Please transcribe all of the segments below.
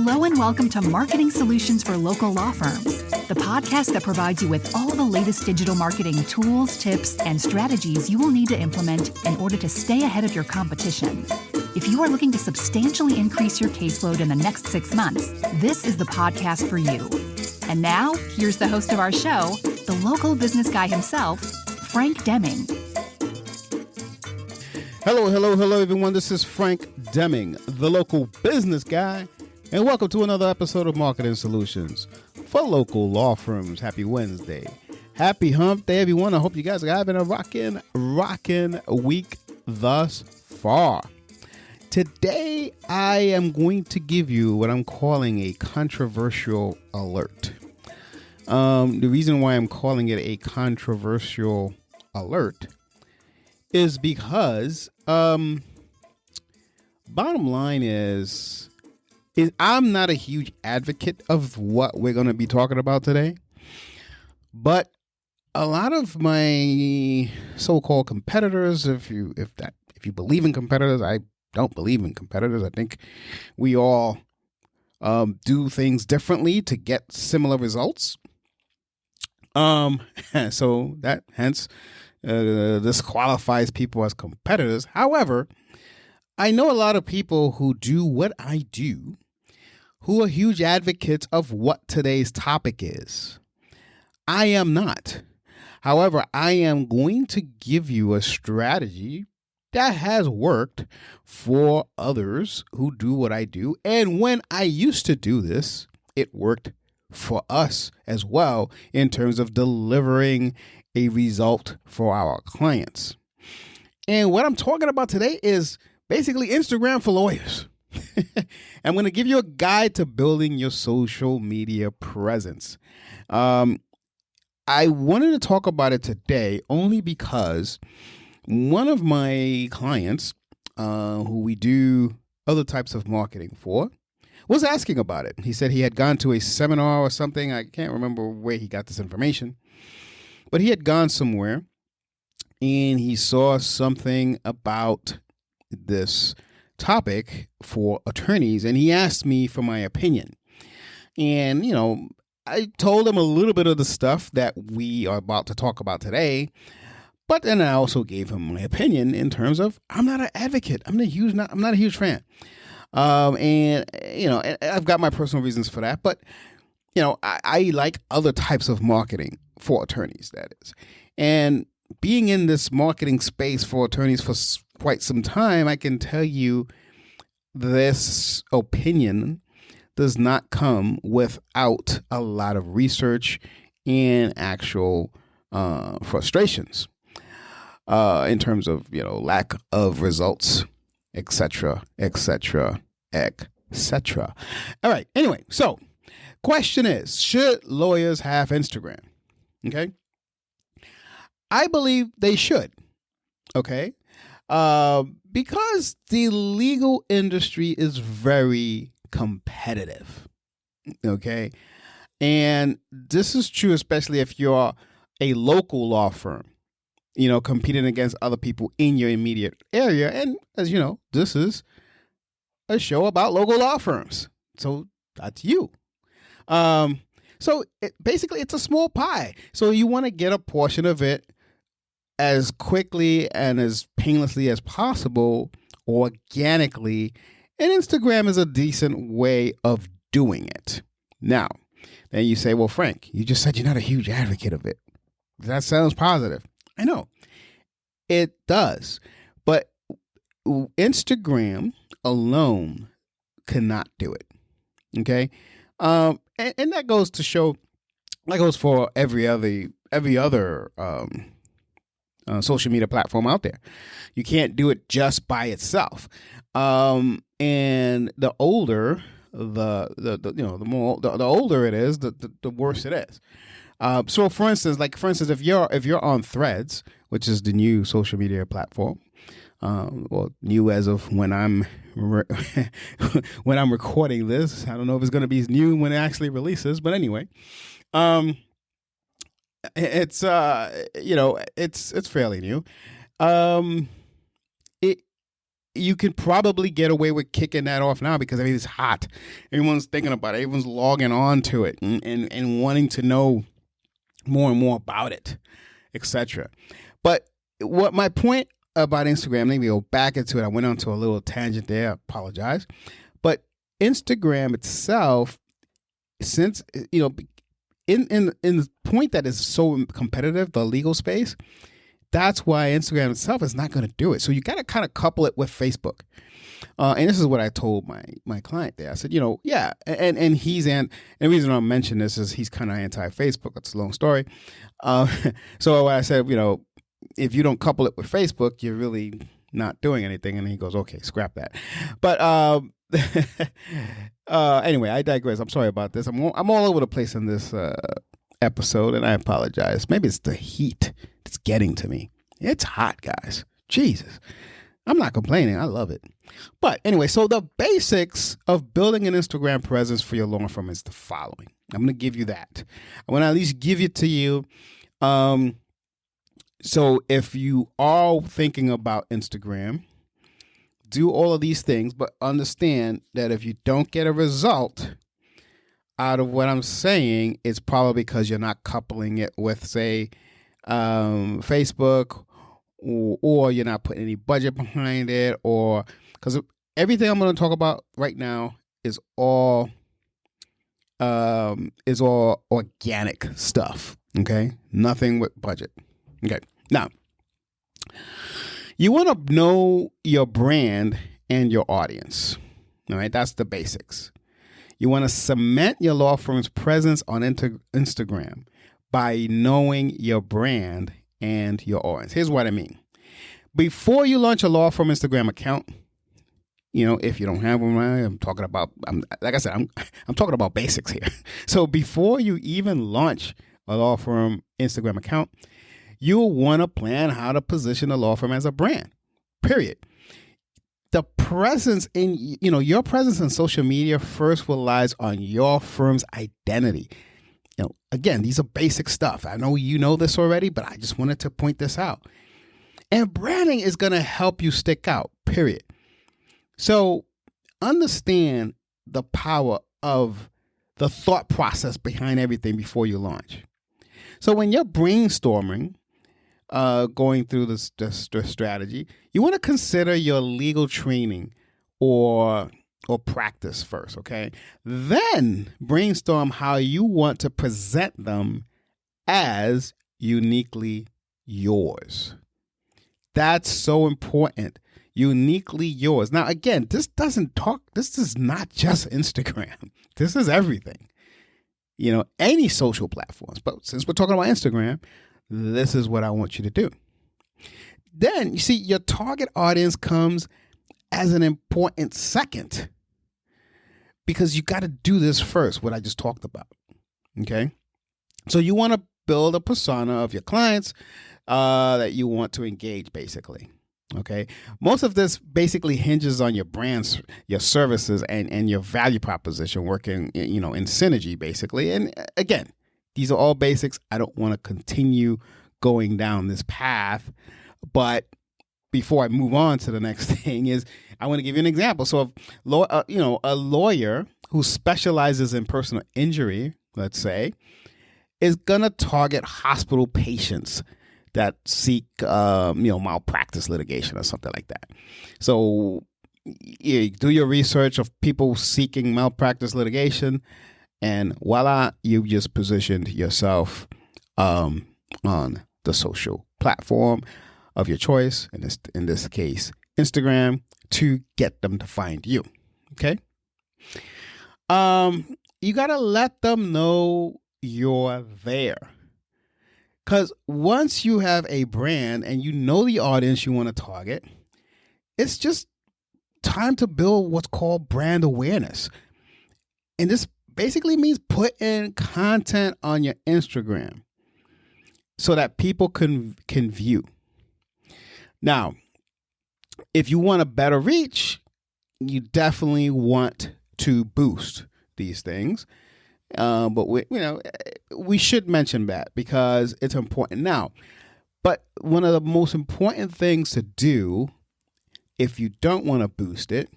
Hello and welcome to Marketing Solutions for Local Law Firms, the podcast that provides you with all the latest digital marketing tools, tips, and strategies you will need to implement in order to stay ahead of your competition. If you are looking to substantially increase your caseload in the next 6 months, this is the podcast for you. And now, here's the host of our show, the local business guy himself, Frank Deming. Hello, everyone. This is Frank Deming, the local business guy, and welcome to another episode of Marketing Solutions for Local Law Firms. Happy Wednesday. Happy Hump Day, everyone. I hope you guys are having a rockin' week thus far. Today, I am going to give you what I'm calling a controversial alert. The reason why I'm calling it a controversial alert is because bottom line is I'm not a huge advocate of what we're going to be talking about today, but a lot of my so-called competitors, if you believe in competitors, I don't believe in competitors. I think we all do things differently to get similar results. So that hence disqualifies people as competitors. However, I know a lot of people who do what I do who are huge advocates of what today's topic is. I am not. However, I am going to give you a strategy that has worked for others who do what I do. And when I used to do this, it worked for us as well in terms of delivering a result for our clients. And what I'm talking about today is basically Instagram for lawyers. I'm going to give you a guide to building your social media presence. I wanted to talk about it today only because one of my clients, who we do other types of marketing for, was asking about it. He said he had gone to a seminar or something. I can't remember where he got this information, but he had gone somewhere and he saw something about this topic for attorneys, and he asked me for my opinion. And, I told him a little bit of the stuff that we are about to talk about today, but then I also gave him my opinion in terms of I'm not an advocate. I'm not a huge fan. And I've got my personal reasons for that, but I like other types of marketing for attorneys, that is. And being in this marketing space for attorneys for quite some time, I can tell you this opinion does not come without a lot of research and actual frustrations in terms of lack of results, etc., etc., etc. All right. Anyway, so question is, should lawyers have Instagram? Okay. I believe they should. Okay. Because the legal industry is very competitive. Okay. And this is true, especially if you're a local law firm, competing against other people in your immediate area. And as you know, this is a show about local law firms. So that's you. So basically it's a small pie. So you want to get a portion of it as quickly and as painlessly as possible, organically, and Instagram is a decent way of doing it. Now, then you say, well, Frank, you just said you're not a huge advocate of it. That sounds positive. I know. It does. But Instagram alone cannot do it. Okay? And that goes to show, that goes for every other social media platform out there. You can't do it just by itself. And the older the older it is, the worse it is. So for instance, if you're on Threads, which is the new social media platform, new as of when I'm recording this. I don't know if it's going to be new when it actually releases, but anyway, it's fairly new. you can probably get away with kicking that off now because it's hot. Everyone's thinking about it. Everyone's logging on to it and wanting to know more and more about it, etc. But what my point about Instagram, let me go back into it. I went on to a little tangent there. I apologize. But Instagram itself, since, in the point that is so competitive, the legal space, that's why Instagram itself is not going to do it. So you got to kind of couple it with Facebook. And this is what I told my client there. I said, yeah, and the reason I'm mentioning this is he's kind of anti-Facebook. That's a long story. So I said, if you don't couple it with Facebook, you're really not doing anything. And he goes, okay, scrap that. But anyway, I digress. I'm sorry about this. I'm all over the place in this episode, and I apologize. Maybe it's the heat that's getting to me. It's hot, guys. Jesus. I'm not complaining. I love it. But anyway, so the basics of building an Instagram presence for your law firm is the following. I'm going to give you that. I want to at least give it to you. So if you are thinking about Instagram, do all of these things, but understand that if you don't get a result out of what I'm saying, it's probably because you're not coupling it with, say, Facebook, or you're not putting any budget behind it, or because everything I'm going to talk about right now is all organic stuff. Okay, nothing with budget. Okay, now you want to know your brand and your audience. All right, that's the basics. You want to cement your law firm's presence on Instagram by knowing your brand and your audience. Here's what I mean. Before you launch a law firm Instagram account, if you don't have one, I'm talking about basics here. So before you even launch a law firm Instagram account, you'll want to plan how to position the law firm as a brand, period. The presence in, your presence in social media first relies on your firm's identity. Again, these are basic stuff. I know you know this already, but I just wanted to point this out. And branding is going to help you stick out, period. So understand the power of the thought process behind everything before you launch. So when you're brainstorming, going through this strategy, you want to consider your legal training or practice first, okay? Then brainstorm how you want to present them as uniquely yours. That's so important. Uniquely yours. Now, again, this is not just Instagram. This is everything. Any social platforms. But since we're talking about Instagram, this is what I want you to do. Then, you see, your target audience comes as an important second, because you got to do this first, what I just talked about. Okay? So you want to build a persona of your clients that you want to engage, basically. Okay? Most of this basically hinges on your brands, your services, and your value proposition working, in synergy, basically. And again, these are all basics. I don't want to continue going down this path, but before I move on to the next thing is I want to give you an example. So, a lawyer who specializes in personal injury, let's say, is going to target hospital patients that seek, malpractice litigation or something like that. So you do your research of people seeking malpractice litigation, and voila, you've just positioned yourself on the social platform of your choice, in this case, Instagram, to get them to find you. Okay? You got to let them know you're there. Because once you have a brand and you know the audience you want to target, it's just time to build what's called brand awareness. And this basically means putting content on your Instagram so that people can view. Now, if you want a better reach, you definitely want to boost these things. But we should mention that because it's important now. But one of the most important things to do if you don't want to boost it,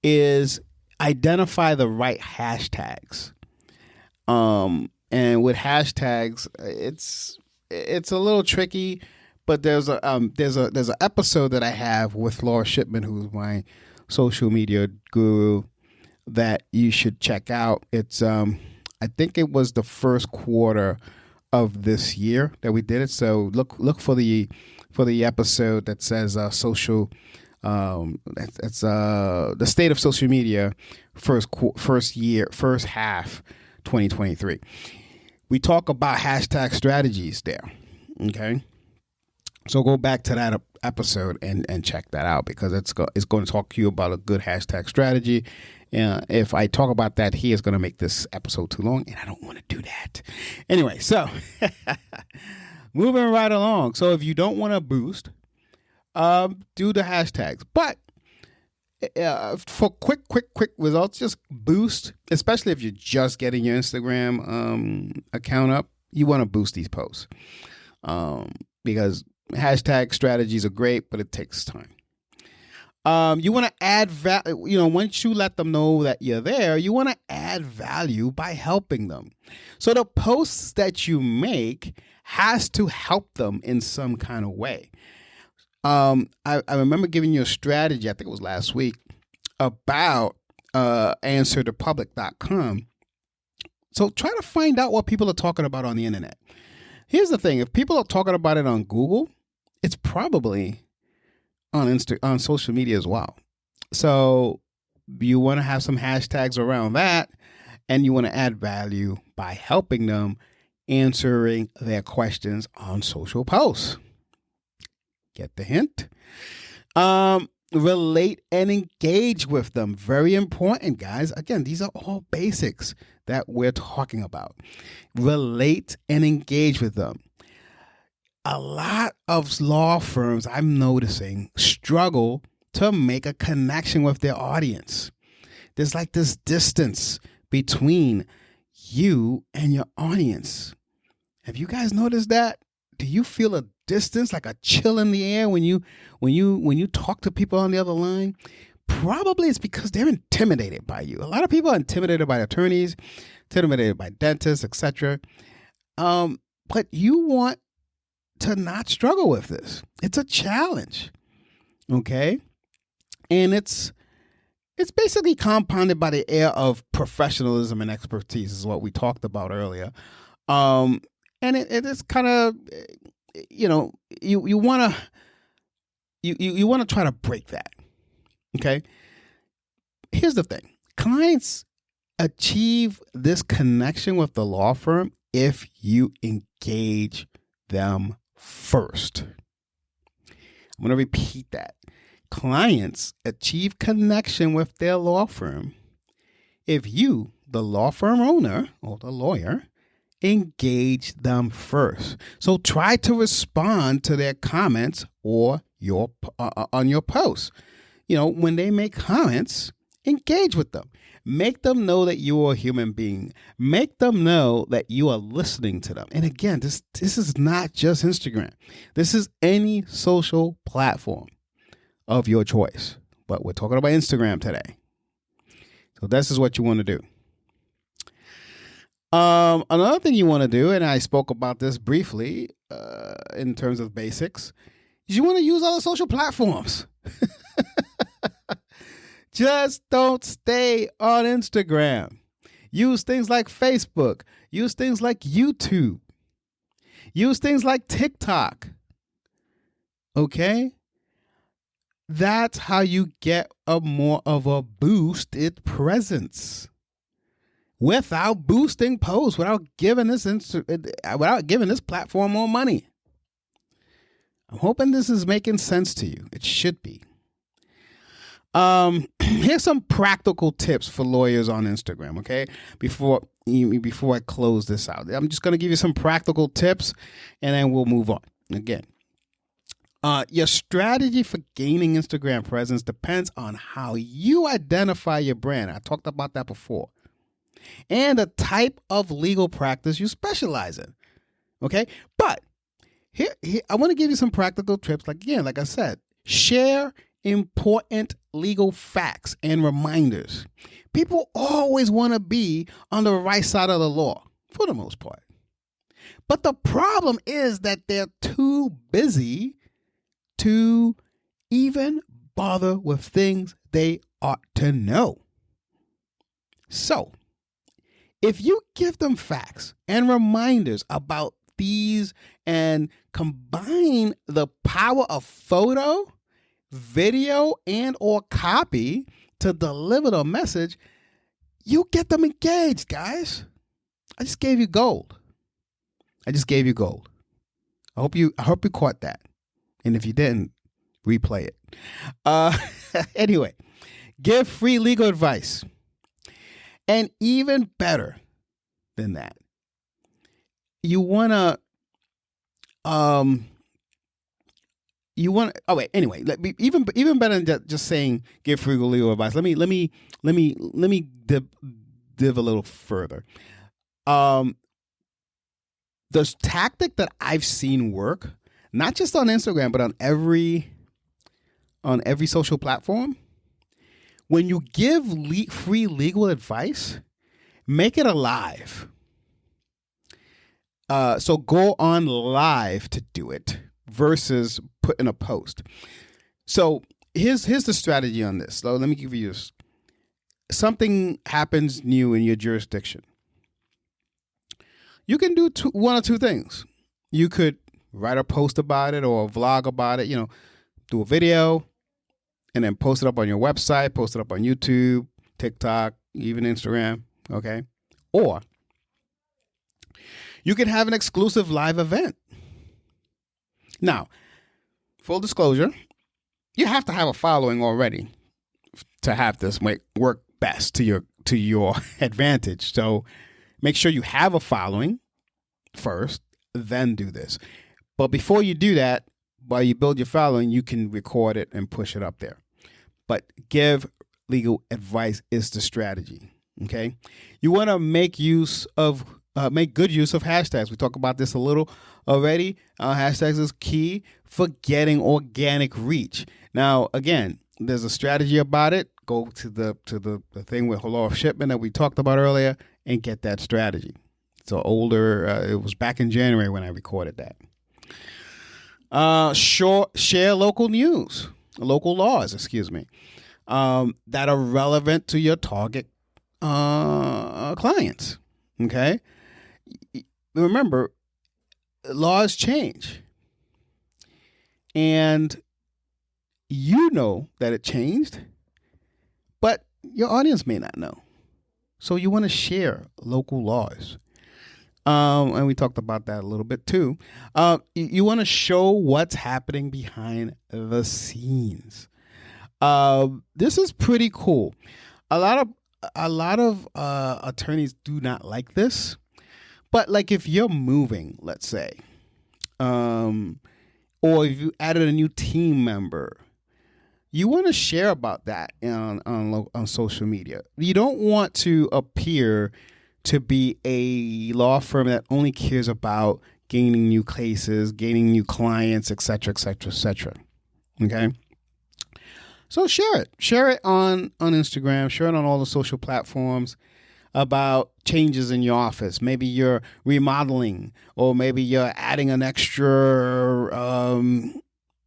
is identify the right hashtags. And with hashtags, it's a little tricky, but there's an episode that I have with Laura Shipman, who's my social media guru, that you should check out. It's I think it was the first quarter of this year that we did it. So look for the episode that says social. It's the state of social media first half 2023. We talk about hashtag strategies there. Okay, so go back to that episode and check that out, because it's going to talk to you about a good hashtag strategy. If I talk about that here, it's going to make this episode too long, and I don't want to do that. Anyway, so moving right along. So if you don't want to boost, do the hashtags. But for quick results, just boost, especially if you're just getting your Instagram account up. You want to boost these posts because hashtag strategies are great, but it takes time. You want to add value. Once you let them know that you're there, you want to add value by helping them. So the posts that you make has to help them in some kind of way. I remember giving you a strategy, I think it was last week, about answerthepublic.com. So try to find out what people are talking about on the internet. Here's the thing. If people are talking about it on Google, it's probably on social media as well. So you want to have some hashtags around that, and you want to add value by helping them answering their questions on social posts. Get the hint? Relate and engage with them. Very important, guys. Again, these are all basics that we're talking about. Relate and engage with them. A lot of law firms, I'm noticing, struggle to make a connection with their audience. There's like this distance between you and your audience. Have you guys noticed that? Do you feel a distance, like a chill in the air when you talk to people on the other line? Probably it's because they're intimidated by you. A lot of people are intimidated by attorneys, intimidated by dentists, etc. But you want to not struggle with this. It's a challenge, okay? And it's basically compounded by the air of professionalism and expertise, is what we talked about earlier. And it is kind of, you want to try to break that, okay? Here's the thing. Clients achieve this connection with the law firm if you engage them first. I'm going to repeat that. Clients achieve connection with their law firm if you, the law firm owner or the lawyer, engage them first. So try to respond to their comments or on your posts. When they make comments, engage with them. Make them know that you are a human being. Make them know that you are listening to them. And again, this is not just Instagram. This is any social platform of your choice. But we're talking about Instagram today. So this is what you want to do. Another thing you want to do, and I spoke about this briefly in terms of basics, is you want to use other social platforms. Just don't stay on Instagram. Use things like Facebook. Use things like YouTube. Use things like TikTok. Okay? That's how you get a more of a boosted presence. Without boosting posts, without giving this platform more money. I'm hoping this is making sense to you. It should be. Here's some practical tips for lawyers on Instagram, okay? Before I close this out, I'm just going to give you some practical tips, and then we'll move on. Again, your strategy for gaining Instagram presence depends on how you identify your brand. I talked about that before. And the type of legal practice you specialize in, okay? But here I want to give you some practical tips. Like I said, share important legal facts and reminders. People always want to be on the right side of the law, for the most part. But the problem is that they're too busy to even bother with things they ought to know. So, if you give them facts and reminders about these and combine the power of photo, video, and or copy to deliver the message, you get them engaged, guys. I just gave you gold. I hope you caught that. And if you didn't, replay it. Anyway, give free legal advice. And even better than that, you want to anyway, even better than just saying give free legal advice. Let me dive a little further. The tactic that I've seen work, not just on Instagram, but on every social platform, when you give free legal advice, make it alive. So go on live to do it versus put in a post. So here's the strategy on this. So let me give you this. Something happens new in your jurisdiction. You can do one or two things. You could write a post about it or a vlog about it, do a video and then post it up on your website, post it up on YouTube, TikTok, even Instagram, okay? Or you could have an exclusive live event. Now, full disclosure, you have to have a following already to have this work best to your advantage. So make sure you have a following first, then do this. But before you do that, while you build your following, you can record it and push it up there. But give legal advice is the strategy. Okay, you want to make good use of hashtags. We talked about this a little already. Hashtags is key for getting organic reach. Now, again, there's a strategy about it. Go to the thing with law of shipment that we talked about earlier and get that strategy. So it was back in January when I recorded that. Share local laws, that are relevant to your target clients. Okay. Remember, laws change. And you know that it changed, but your audience may not know. So you want to share local laws. And we talked about that a little bit too. You want to show what's happening behind the scenes. This is pretty cool. A lot of attorneys do not like this, but like if you're moving, let's say, or if you added a new team member, you want to share about that on social media. You don't want to appear to be a law firm that only cares about gaining new cases, gaining new clients, et cetera, et cetera, et cetera. Okay? So share it on Instagram, share it on all the social platforms about changes in your office. Maybe you're remodeling, or maybe you're adding an extra,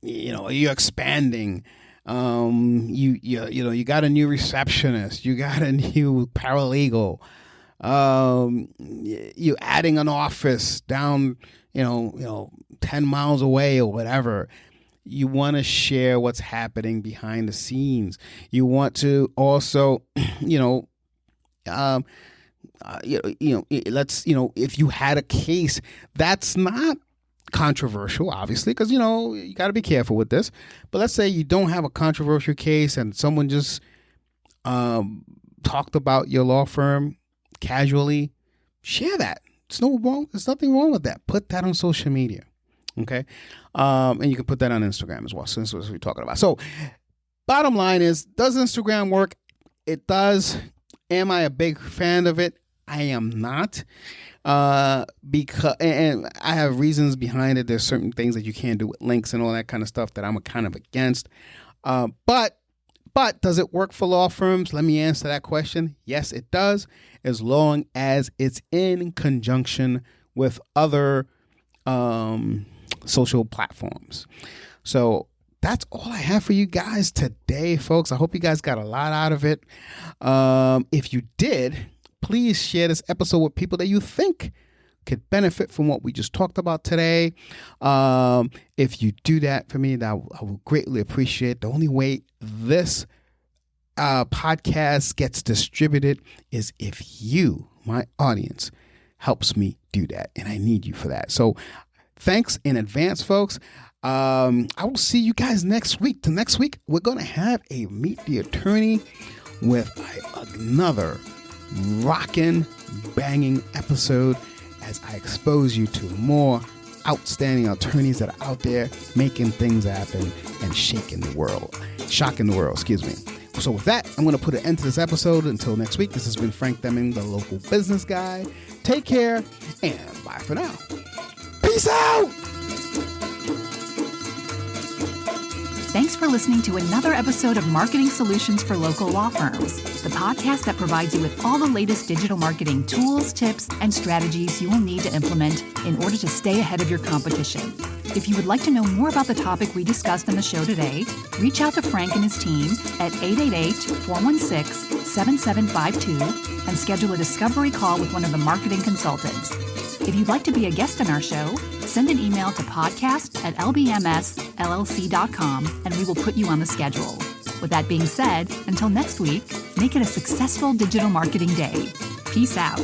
you're expanding. You got a new receptionist, you got a new paralegal, you adding an office down, 10 miles away or whatever. You want to share what's happening behind the scenes. You want to also, if you had a case that's not controversial, obviously, because, you got to be careful with this. But let's say you don't have a controversial case and someone just talked about your law firm casually, share that. There's nothing wrong with that. Put that on social media. Okay. And you can put that on Instagram as well. So this is what we're talking about. So bottom line is, does Instagram work? It does. Am I a big fan of it? I am not. Because I have reasons behind it. There's certain things that you can't do with links and all that kind of stuff that I'm kind of against. But does it work for law firms? Let me answer that question. Yes, it does, as long as it's in conjunction with other social platforms. So that's all I have for you guys today, folks. I hope you guys got a lot out of it. If you did, please share this episode with people that you think could benefit from what we just talked about today. If you do that for me, that I will greatly appreciate. The only way this podcast gets distributed is if you, my audience, helps me do that. And I need you for that. So thanks in advance, folks. I will see you guys next week. Next week, we're going to have a Meet the Attorney with another rockin', banging episode as I expose you to more outstanding attorneys that are out there making things happen and shocking the world, excuse me. So with that, I'm going to put an end to this episode. Until next week, this has been Frank Deming, the local business guy. Take care and bye for now. Peace out! Thanks for listening to another episode of Marketing Solutions for Local Law Firms, the podcast that provides you with all the latest digital marketing tools, tips, and strategies you will need to implement in order to stay ahead of your competition. If you would like to know more about the topic we discussed on the show today, reach out to Frank and his team at 888-416-7752 and schedule a discovery call with one of the marketing consultants. If you'd like to be a guest on our show, send an email to podcast@lbmsllc.com and we will put you on the schedule. With that being said, until next week, make it a successful digital marketing day. Peace out.